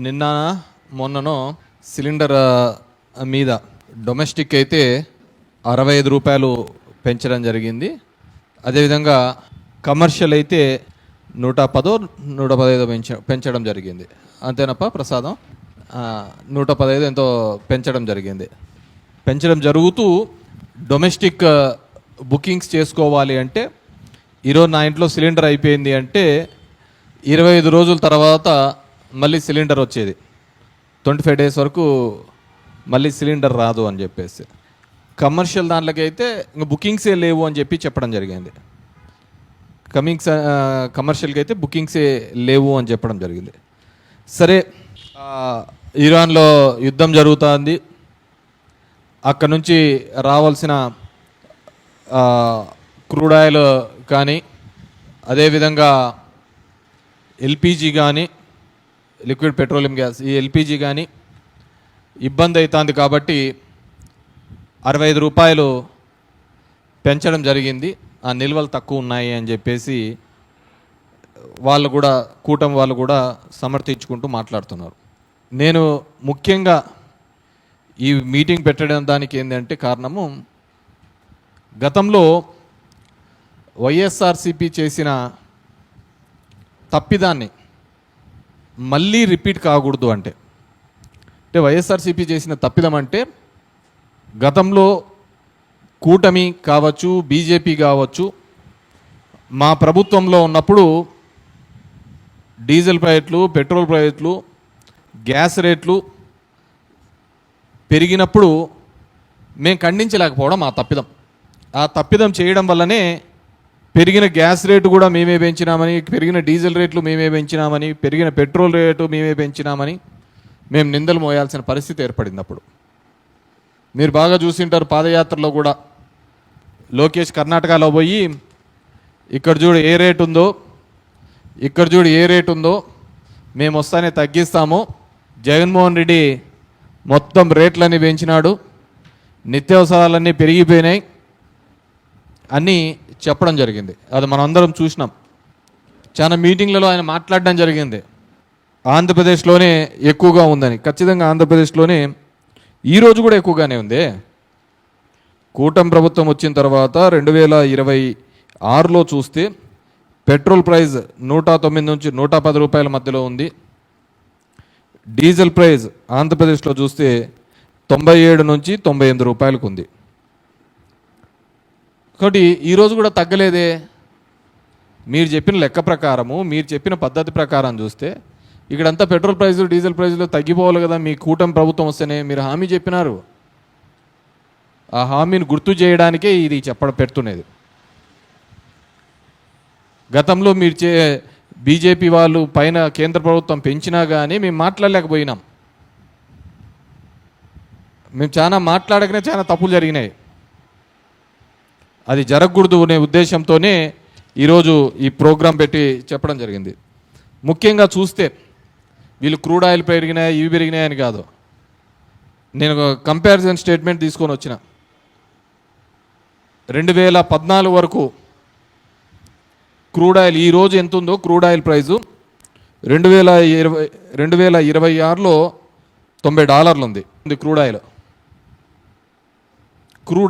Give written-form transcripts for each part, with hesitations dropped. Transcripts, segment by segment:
నిన్న మొన్ననో సిలిండర్ మీద డొమెస్టిక్ అయితే 65 రూపాయలు పెంచడం జరిగింది. అదేవిధంగా కమర్షియల్ అయితే 110 115 పెంచడం జరిగింది. అంతేనప్ప ప్రసాదం 115 ఎంతో పెంచడం జరిగింది. పెంచడం జరుగుతూ డొమెస్టిక్ బుకింగ్స్ చేసుకోవాలి అంటే ఈరోజు నా ఇంట్లో సిలిండర్ అయిపోయింది అంటే 25 రోజుల తర్వాత మళ్ళీ సిలిండర్ వచ్చేది. 25 డేస్ వరకు మళ్ళీ సిలిండర్ రాదు అని చెప్పేసి. కమర్షియల్ దాంట్లోకి అయితే ఇంకా బుకింగ్సే లేవు అని చెప్పి చెప్పడం జరిగింది. కమర్షియల్కి అయితే బుకింగ్సే లేవు అని చెప్పడం జరిగింది. సరే, ఇరాన్లో యుద్ధం జరుగుతుంది. అక్కడ నుంచి రావాల్సిన క్రూడ్ ఆయిల్ కానీ అదేవిధంగా ఎల్పిజి కానీ లిక్విడ్ పెట్రోలియం గ్యాస్ ఈ ఎల్పిజి కానీ ఇబ్బంది అవుతుంది కాబట్టి 65 రూపాయలు పెంచడం జరిగింది. ఆ నిల్వలు తక్కువ ఉన్నాయి అని చెప్పేసి వాళ్ళు కూడా కూటమి వాళ్ళు కూడా సమర్థించుకుంటూ మాట్లాడుతున్నారు. నేను ముఖ్యంగా ఈ మీటింగ్ పెట్టడం దానికి ఏంటంటే కారణము, గతంలో వైఎస్ఆర్సిపి చేసిన తప్పిదాన్ని మళ్ళీ రిపీట్ కాకూడదు. అంటే వైఎస్ఆర్సిపి చేసిన తప్పిదం అంటే గతంలో కూటమి కావచ్చు, బీజేపీ కావచ్చు, మా ప్రభుత్వంలో ఉన్నప్పుడు డీజిల్ రేట్లు, పెట్రోల్ రేట్లు, గ్యాస్ రేట్లు పెరిగినప్పుడు మేము ఖండించలేకపోవడం ఆ తప్పిదం. ఆ తప్పిదం చేయడం వల్లనే పెరిగిన గ్యాస్ రేటు కూడా మేమే పెంచినామని, పెరిగిన డీజిల్ రేట్లు మేమే పెంచినామని, పెరిగిన పెట్రోల్ రేటు మేమే పెంచినామని మేము నిందలు మోయాల్సిన పరిస్థితి ఏర్పడింది. అప్పుడు మీరు బాగా చూసింటారు, పాదయాత్రలో కూడా లోకేష్ కర్ణాటకలో పోయి ఇక్కడ చూడు ఏ రేటు ఉందో, ఇక్కడ చూడు ఏ రేటు ఉందో, మేము వస్తానే తగ్గిస్తాము, జగన్మోహన్ రెడ్డి మొత్తం రేట్లన్నీ పెంచినాడు, నిత్యావసరాలన్నీ పెరిగిపోయినాయి అన్నీ చెప్పడం జరిగింది. అది మనం అందరం చూసినాం. చాలా మీటింగ్లలో ఆయన మాట్లాడడం జరిగింది. ఆంధ్రప్రదేశ్లోనే ఎక్కువగా ఉందని. ఖచ్చితంగా ఆంధ్రప్రదేశ్లోనే ఈరోజు కూడా ఎక్కువగానే ఉంది. కూటమి ప్రభుత్వం వచ్చిన తర్వాత 2026లో చూస్తే పెట్రోల్ ప్రైస్ 109 నుంచి 110 రూపాయల మధ్యలో ఉంది. డీజిల్ ప్రైస్ ఆంధ్రప్రదేశ్లో చూస్తే 97 నుంచి 98 రూపాయలకు ఉంది. కాబట్టి ఈరోజు కూడా తగ్గలేదే. మీరు చెప్పిన లెక్క ప్రకారము, మీరు చెప్పిన పద్ధతి ప్రకారం చూస్తే ఇక్కడంతా పెట్రోల్ ప్రైజులు, డీజిల్ ప్రైజులు తగ్గిపోవాలి కదా. మీ కూటమి ప్రభుత్వం వస్తేనే మీరు హామీ చెప్పినారు. ఆ హామీని గుర్తు చేయడానికే ఇది పెడుతున్నది. గతంలో మీరు బీజేపీ వాళ్ళు పైన కేంద్ర ప్రభుత్వం పెంచినా కానీ మేము మాట్లాడలేకపోయినాం. మేము చాలా మాట్లాడకనే చాలా తప్పులు జరిగినాయి. అది జరగకూడదు అనే ఉద్దేశంతోనే ఈరోజు ఈ ప్రోగ్రాం పెట్టి చెప్పడం జరిగింది. ముఖ్యంగా చూస్తే వీళ్ళు క్రూడ్ ఆయిల్ పెరిగినాయి, ఇవి పెరిగినాయని కాదు. నేను ఒక కంపారిజన్ స్టేట్మెంట్ తీసుకొని వచ్చిన. 2014 వరకు క్రూడ్ ఆయిల్ ఈరోజు ఎంత ఉందో క్రూడ్ ఆయిల్ ప్రైజు 2026లో $90 ఉంది క్రూడ్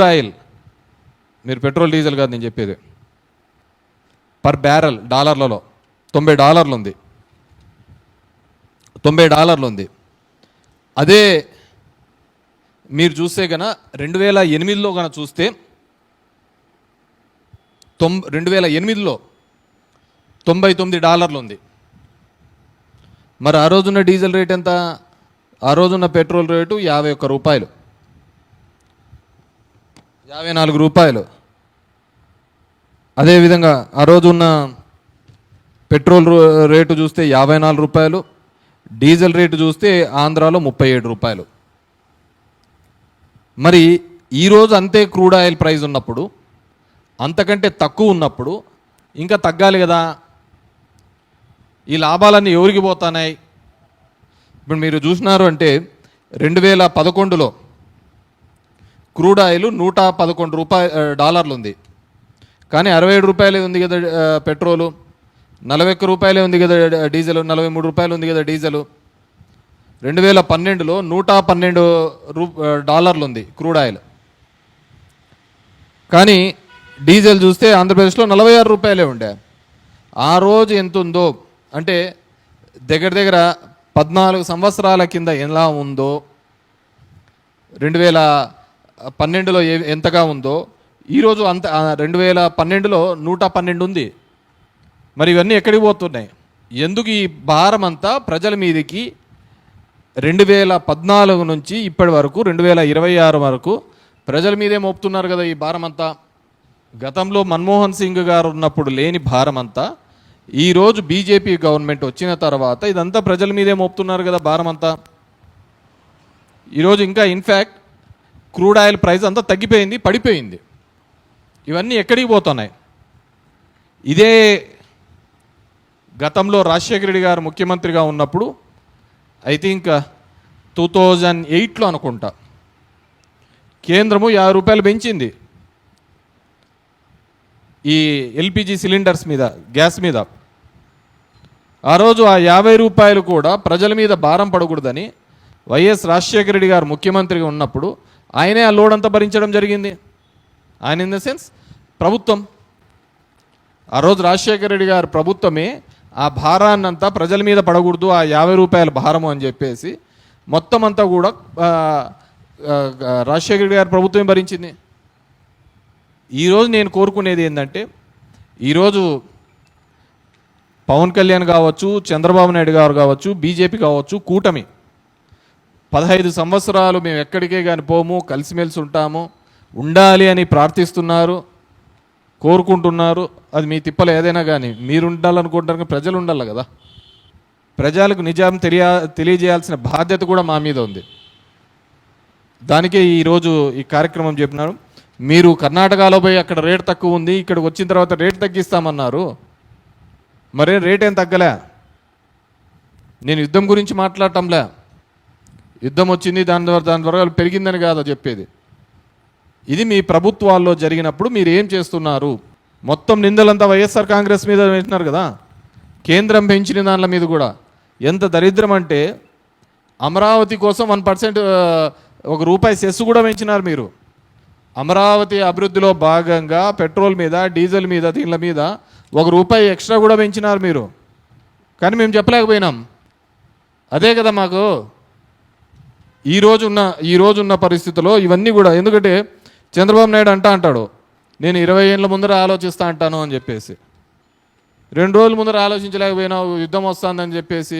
ఆయిల్. మీరు పెట్రోల్ డీజిల్ కాదు నేను చెప్పేది. పర్ బ్యారెల్ డాలర్లలో $90 ఉంది. $90 అదే మీరు చూస్తే కనుక 2008లో కనుక చూస్తే 2008లో $99 ఉంది. మరి ఆ రోజున్న డీజిల్ రేట్ ఎంత? ఆ రోజున్న పెట్రోల్ రేటు 51 రూపాయలు, 54 రూపాయలు. అదేవిధంగా ఆ రోజున్న పెట్రోల్ రేటు చూస్తే 54 రూపాయలు, డీజిల్ రేటు చూస్తే ఆంధ్రాలో 37 రూపాయలు. మరి ఈరోజు అంతే క్రూడ్ ఆయిల్ ప్రైస్ ఉన్నప్పుడు, అంతకంటే తక్కువ ఉన్నప్పుడు ఇంకా తగ్గాలి కదా. ఈ లాభాలన్నీ ఎవరికి పోతున్నాయి? ఇప్పుడు మీరు చూసినారు అంటే 2011లో క్రూడ్ ఆయిల్ $111 ఉంది. కానీ 67 రూపాయలే ఉంది కదా పెట్రోలు, 41 రూపాయలే ఉంది కదా డీజిల్, 43 రూపాయలు ఉంది కదా డీజిల్. 2012లో $112 ఉంది క్రూడ్ ఆయిల్. కానీ డీజిల్ చూస్తే ఆంధ్రప్రదేశ్లో ₹46 ఉండే. ఆ రోజు ఎంత ఉందో అంటే దగ్గర దగ్గర 14 సంవత్సరాల కింద ఎలా ఉందో, 2012లో ఎంతగా ఉందో, ఈరోజు అంత 2012లో 112 ఉంది. మరి ఇవన్నీ ఎక్కడికి పోతున్నాయి? ఎందుకు ఈ భారం అంతా ప్రజల మీదకి 2014 నుంచి ఇప్పటి వరకు 2026 వరకు ప్రజల మీదే మోపుతున్నారు కదా ఈ భారం అంతా. గతంలో మన్మోహన్ సింగ్ గారు ఉన్నప్పుడు లేని భారం అంతా ఈరోజు బీజేపీ గవర్నమెంట్ వచ్చిన తర్వాత ఇదంతా ప్రజల మీదే మోపుతున్నారు కదా భారం అంతా. ఈరోజు ఇంకా ఇన్ఫ్యాక్ట్ క్రూడ్ ఆయిల్ ప్రైస్ అంతా తగ్గిపోయింది, పడిపోయింది. ఇవన్నీ ఎక్కడికి పోతున్నాయి? ఇదే గతంలో రాజశేఖర రెడ్డి గారు ముఖ్యమంత్రిగా ఉన్నప్పుడు ఐ థింక్ 2008లో అనుకుంటా కేంద్రము ₹50 పెంచింది ఈ ఎల్పిజి సిలిండర్స్ మీద, గ్యాస్ మీద. ఆ రోజు ఆ ₹50 కూడా ప్రజల మీద భారం పడకూడదని వైఎస్ రాజశేఖర రెడ్డి గారు ముఖ్యమంత్రిగా ఉన్నప్పుడు ఆయనే ఆ లోడ్ అంతా భరించడం జరిగింది. ఆయన ఇన్ ద సెన్స్ ప్రభుత్వం, ఆ రోజు రాజశేఖర రెడ్డి గారు ప్రభుత్వమే ఆ భారాన్నంతా ప్రజల మీద పడకూడదు, ఆ ₹50 భారము అని చెప్పేసి మొత్తం అంతా కూడా రాజశేఖర రెడ్డి గారి ప్రభుత్వమే భరించింది. ఈరోజు నేను కోరుకునేది ఏంటంటే, ఈరోజు పవన్ కళ్యాణ్ కావచ్చు, చంద్రబాబు నాయుడు గారు కావచ్చు, బీజేపీ కావచ్చు, కూటమి 15 సంవత్సరాలు మేము ఎక్కడికే కానీ పోము, కలిసిమెలిసి ఉంటాము, ఉండాలి అని ప్రార్థిస్తున్నారు, కోరుకుంటున్నారు. అది మీ తిప్పలు ఏదైనా కానీ మీరు ఉండాలనుకుంటారు, ప్రజలు ఉండాలి కదా. ప్రజలకు నిజం తెలియజేయాల్సిన బాధ్యత కూడా మా మీద ఉంది. దానికే ఈరోజు ఈ కార్యక్రమం చెప్పినారు. మీరు కర్ణాటకలో పోయి అక్కడ రేట్ తక్కువ ఉంది, ఇక్కడికి వచ్చిన తర్వాత రేట్ తగ్గిస్తామన్నారు. మరే రేట్ ఏం తగ్గలే. నేను యుద్ధం గురించి మాట్లాడటంలే, యుద్ధం వచ్చింది దాని ద్వారా పెరిగిందని కాదు చెప్పేది. ఇది మీ ప్రభుత్వాల్లో జరిగినప్పుడు మీరు ఏం చేస్తున్నారు? మొత్తం నిందలంతా వైఎస్ఆర్ కాంగ్రెస్ మీద పెట్టినారు కదా, కేంద్రం పెంచిన దానిల మీద కూడా. ఎంత దరిద్రం అంటే అమరావతి కోసం 1% ₹1 సెస్ కూడా పెంచినారు మీరు. అమరావతి అభివృద్ధిలో భాగంగా పెట్రోల్ మీద, డీజిల్ మీద, దీనిల మీద ₹1 ఎక్స్ట్రా కూడా పెంచినారు మీరు. కానీ మేము చెప్పలేకపోయినాం. అదే కదా మాకు ఈరోజున్న పరిస్థితుల్లో ఇవన్నీ కూడా. ఎందుకంటే చంద్రబాబు నాయుడు అంటాడు, నేను 20 ఏళ్ళ ముందర ఆలోచిస్తా అంటాను అని చెప్పేసి. 2 రోజుల ముందర ఆలోచించలేకపోయినావు, యుద్ధం వస్తుందని చెప్పేసి.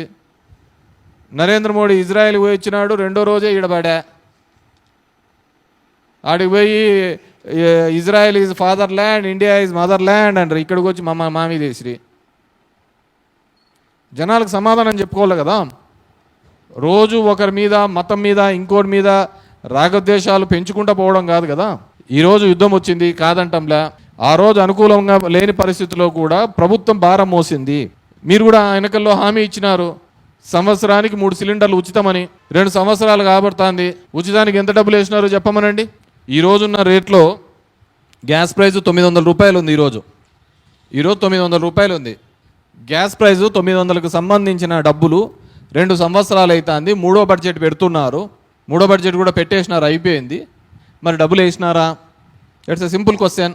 నరేంద్ర మోడీ ఇజ్రాయెల్ పోయి వచ్చినాడు, 2వ రోజే ఈడబడా. ఆడికి పోయి Israel is father land, India is mother land అంటారు. ఇక్కడికి వచ్చి మామీ దేశ్రీ. జనాలకు సమాధానం చెప్పుకోవాలి కదా. రోజు ఒకరి మీద, మతం మీద, ఇంకోటి మీద రాగద్వేషాలు పెంచుకుంటూ పోవడం కాదు కదా. ఈరోజు యుద్ధం వచ్చింది కాదంటంలా. ఆ రోజు అనుకూలంగా లేని పరిస్థితుల్లో కూడా ప్రభుత్వం భారం మోసింది. మీరు కూడా ఎన్నికల్లో హామీ ఇచ్చినారు, సంవత్సరానికి 3 సిలిండర్లు ఉచితమని. 2 సంవత్సరాలు కాబడుతుంది. ఉచితానికి ఎంత డబ్బులు వేసినారో చెప్పమనండి. ఈ రోజున్న రేట్లో గ్యాస్ ప్రైస్ ₹900 ఉంది. ఈరోజు ₹900 ఉంది గ్యాస్ ప్రైస్. 900కు సంబంధించిన డబ్బులు 2 సంవత్సరాలు అవుతుంది. 3వ బడ్జెట్ పెడుతున్నారు. 3వ బడ్జెట్ కూడా పెట్టేసినారు, అయిపోయింది. మరి డబ్బులు వేసినారా? It's a simple question.